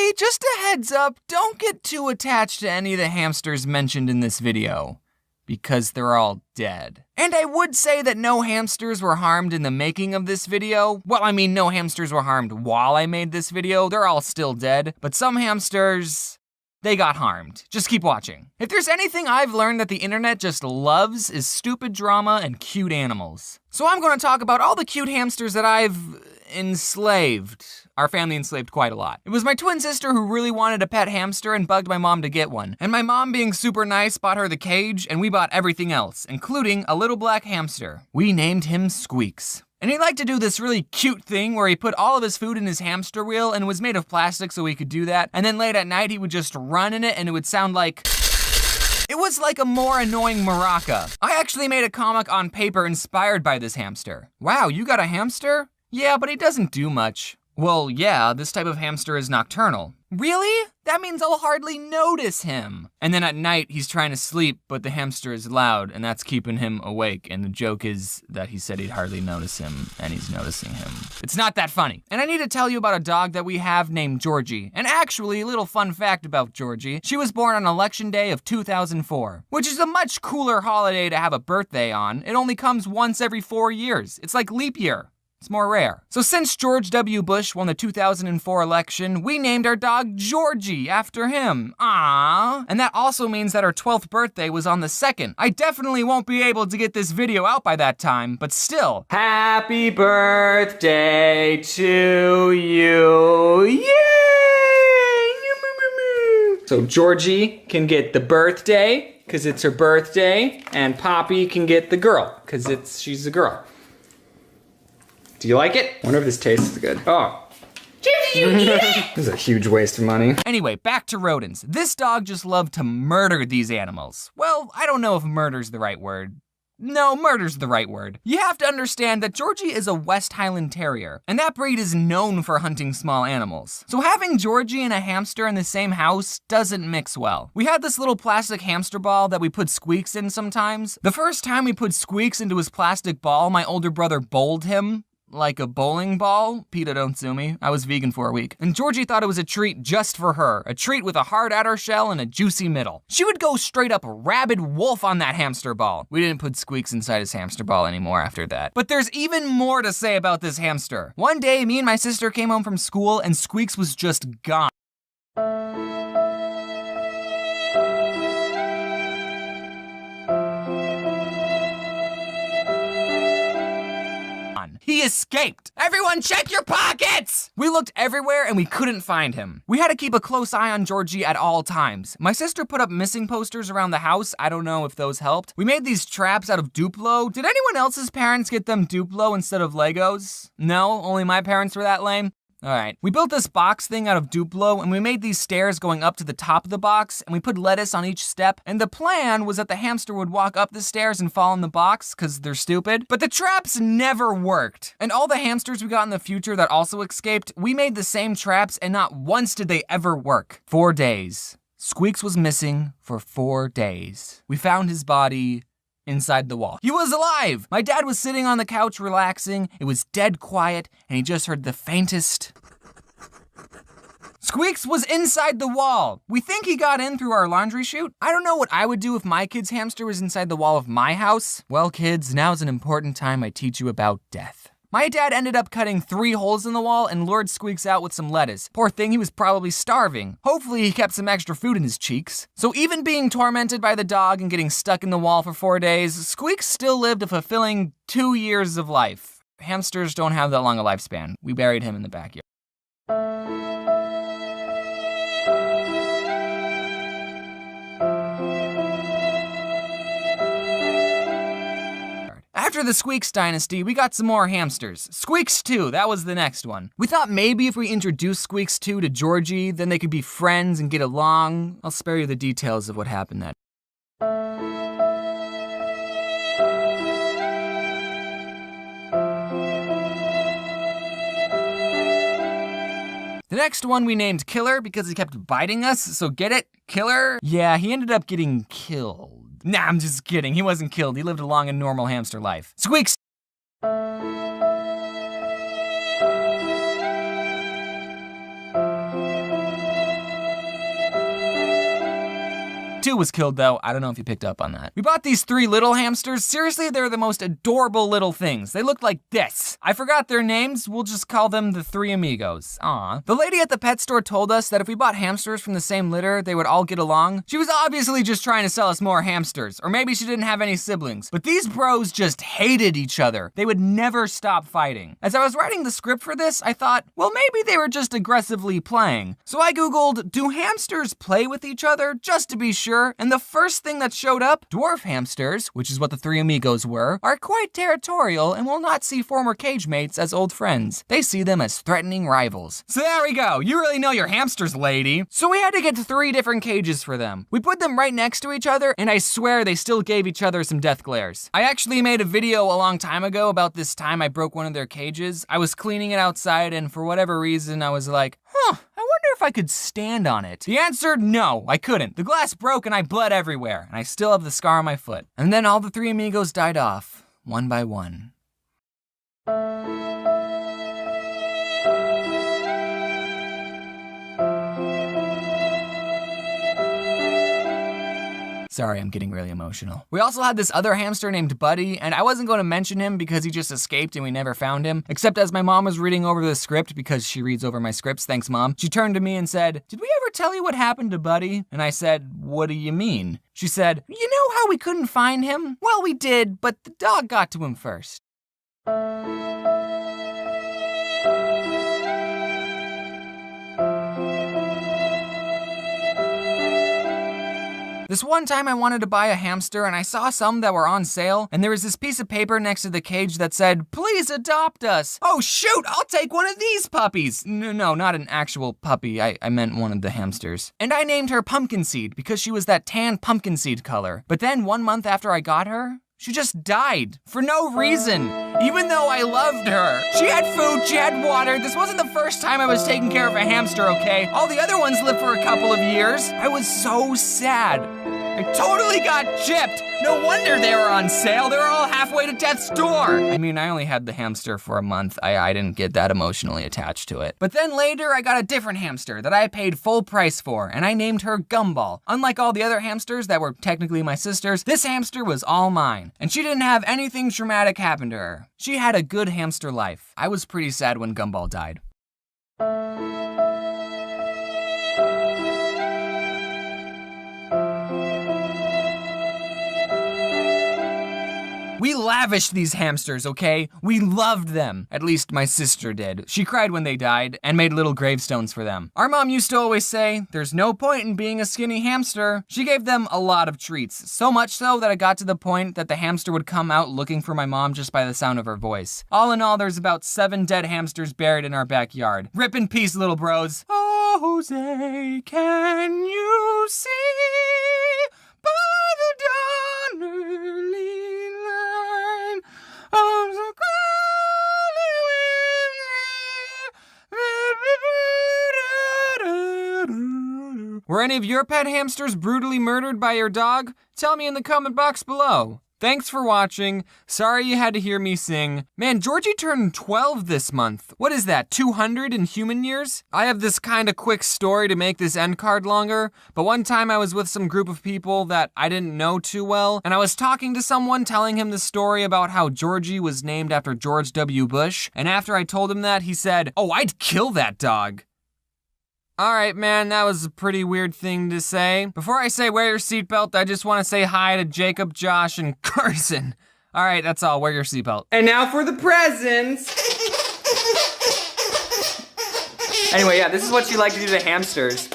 Hey, just a heads up, don't get too attached to any of the hamsters mentioned in this video, because they're all dead. And I would say that no hamsters were harmed in the making of this video. Well, I mean, no hamsters were harmed while I made this video. They're all still dead, but some hamsters, they got harmed. Just keep watching. If there's anything I've learned that the internet just loves is stupid drama and cute animals. So I'm gonna talk about all the cute hamsters that I've enslaved. Our family enslaved quite a lot. It was my twin sister who really wanted a pet hamster and bugged my mom to get one. And my mom, being super nice, bought her the cage, and we bought everything else, including a little black hamster. We named him Squeaks. And he liked to do this really cute thing where he put all of his food in his hamster wheel, and it was made of plastic so he could do that. And then late at night, he would just run in it and it would sound like... It was like a more annoying maraca. I actually made a comic on paper inspired by this hamster. Wow, you got a hamster? Yeah, but he doesn't do much. Well, yeah, this type of hamster is nocturnal. Really? That means I'll hardly notice him. And then at night, he's trying to sleep, but the hamster is loud, and that's keeping him awake. And the joke is that he said he'd hardly notice him, and he's noticing him. It's not that funny. And I need to tell you about a dog that we have named Georgie. And actually, a little fun fact about Georgie. She was born on Election Day of 2004, which is a much cooler holiday to have a birthday on. It only comes once every 4 years. It's like leap year. It's more rare. So since George W. Bush won the 2004 election, we named our dog Georgie after him. Aww. And that also means that our 12th birthday was on the 2nd. I definitely won't be able to get this video out by that time, but still. Happy birthday to you. Yay! So Georgie can get the birthday, because it's her birthday, and Poppy can get the girl, because she's a girl. Do you like it? I wonder if this tastes good. Oh. Did you eat it? This is a huge waste of money. Anyway, back to rodents. This dog just loved to murder these animals. Well, I don't know if murder's the right word. No, murder's the right word. You have to understand that Georgie is a West Highland Terrier, and that breed is known for hunting small animals. So having Georgie and a hamster in the same house doesn't mix well. We had this little plastic hamster ball that we put Squeaks in sometimes. The first time we put Squeaks into his plastic ball, my older brother bowled him. Like a bowling ball? PETA, don't sue me. I was vegan for a week. And Georgie thought it was a treat just for her. A treat with a hard outer shell and a juicy middle. She would go straight up rabid wolf on that hamster ball. We didn't put Squeaks inside his hamster ball anymore after that. But there's even more to say about this hamster. One day, me and my sister came home from school and Squeaks was just gone. He escaped. Everyone check your pockets! We looked everywhere and we couldn't find him. We had to keep a close eye on Georgie at all times. My sister put up missing posters around the house. I don't know if those helped. We made these traps out of Duplo. Did anyone else's parents get them Duplo instead of Legos? No, only my parents were that lame? All right, we built this box thing out of Duplo and we made these stairs going up to the top of the box and we put lettuce on each step. And the plan was that the hamster would walk up the stairs and fall in the box because they're stupid. But the traps never worked. And all the hamsters we got in the future that also escaped, we made the same traps and not once did they ever work. 4 days. Squeaks was missing for 4 days. We found his body inside the wall. He was alive! My dad was sitting on the couch relaxing. It was dead quiet, and he just heard the faintest... Squeaks was inside the wall. We think he got in through our laundry chute. I don't know what I would do if my kid's hamster was inside the wall of my house. Well, kids, now's an important time I teach you about death. My dad ended up cutting 3 holes in the wall and lured Squeaks out with some lettuce. Poor thing, he was probably starving. Hopefully he kept some extra food in his cheeks. So even being tormented by the dog and getting stuck in the wall for 4 days, Squeaks still lived a fulfilling 2 years of life. Hamsters don't have that long a lifespan. We buried him in the backyard. After the Squeaks dynasty, we got some more hamsters. Squeaks 2, that was the next one. We thought maybe if we introduced Squeaks 2 to Georgie, then they could be friends and get along. I'll spare you the details of what happened that. The next one we named Killer because he kept biting us, so get it? Killer? Yeah, he ended up getting killed. Nah, I'm just kidding. He wasn't killed. He lived a long and normal hamster life. Squeaks. 2 was killed though. I don't know if you picked up on that. We bought these 3 little hamsters. Seriously, they're the most adorable little things. They look like this. I forgot their names. We'll just call them the 3 amigos. Aw. The lady at the pet store told us that if we bought hamsters from the same litter, they would all get along. She was obviously just trying to sell us more hamsters, or maybe she didn't have any siblings. But these bros just hated each other. They would never stop fighting. As I was writing the script for this, I thought, well, maybe they were just aggressively playing. So I Googled, do hamsters play with each other, just to be sure? And the first thing that showed up, dwarf hamsters, which is what the 3 amigos were, are quite territorial and will not see former cage mates as old friends. They see them as threatening rivals. So there we go. You really know your hamsters, lady. So we had to get 3 different cages for them. We put them right next to each other, and I swear they still gave each other some death glares. I actually made a video a long time ago about this time I broke one of their cages. I was cleaning it outside, and for whatever reason, I was like, I wonder if I could stand on it. The answer, no, I couldn't. The glass broke and I bled everywhere, and I still have the scar on my foot. And then all the 3 amigos died off, one by one. Sorry, I'm getting really emotional. We also had this other hamster named Buddy, and I wasn't going to mention him because he just escaped and we never found him, except as my mom was reading over the script, because she reads over my scripts, thanks Mom, she turned to me and said, "Did we ever tell you what happened to Buddy?" And I said, "What do you mean?" She said, "You know how we couldn't find him? Well, we did, but the dog got to him first." This one time I wanted to buy a hamster and I saw some that were on sale, and there was this piece of paper next to the cage that said, "Please adopt us." Oh shoot, I'll take one of these puppies. No, not an actual puppy. I meant one of the hamsters. And I named her Pumpkin Seed because she was that tan pumpkin seed color. But then 1 month after I got her, she just died for no reason, even though I loved her. She had food, she had water. This wasn't the first time I was taking care of a hamster, okay? All the other ones lived for a couple of years. I was so sad. I totally got gypped. No wonder they were on sale. They were all halfway to death's door. I mean, I only had the hamster for a month. I didn't get that emotionally attached to it. But then later, I got a different hamster that I paid full price for, and I named her Gumball. Unlike all the other hamsters that were technically my sister's, this hamster was all mine. And she didn't have anything traumatic happen to her. She had a good hamster life. I was pretty sad when Gumball died. We lavished these hamsters, okay? We loved them. At least my sister did. She cried when they died and made little gravestones for them. Our mom used to always say, "There's no point in being a skinny hamster." She gave them a lot of treats, so much so that it got to the point that the hamster would come out looking for my mom just by the sound of her voice. All in all, there's about 7 dead hamsters buried in our backyard. Rip in peace, little bros. Oh, Jose, can you see by the dawn early line of the Were any of your pet hamsters brutally murdered by your dog? Tell me in the comment box below. Thanks for watching. Sorry you had to hear me sing. Man, Georgie turned 12 this month. What is that, 200 in human years? I have this kind of quick story to make this end card longer, but one time I was with some group of people that I didn't know too well, and I was talking to someone telling him the story about how Georgie was named after George W. Bush, and after I told him that, he said, "Oh, I'd kill that dog." Alright, man, that was a pretty weird thing to say. Before I say wear your seatbelt, I just want to say hi to Jacob, Josh, and Carson. Alright, that's all. Wear your seatbelt. And now for the presents! Anyway, yeah, this is what you like to do to hamsters.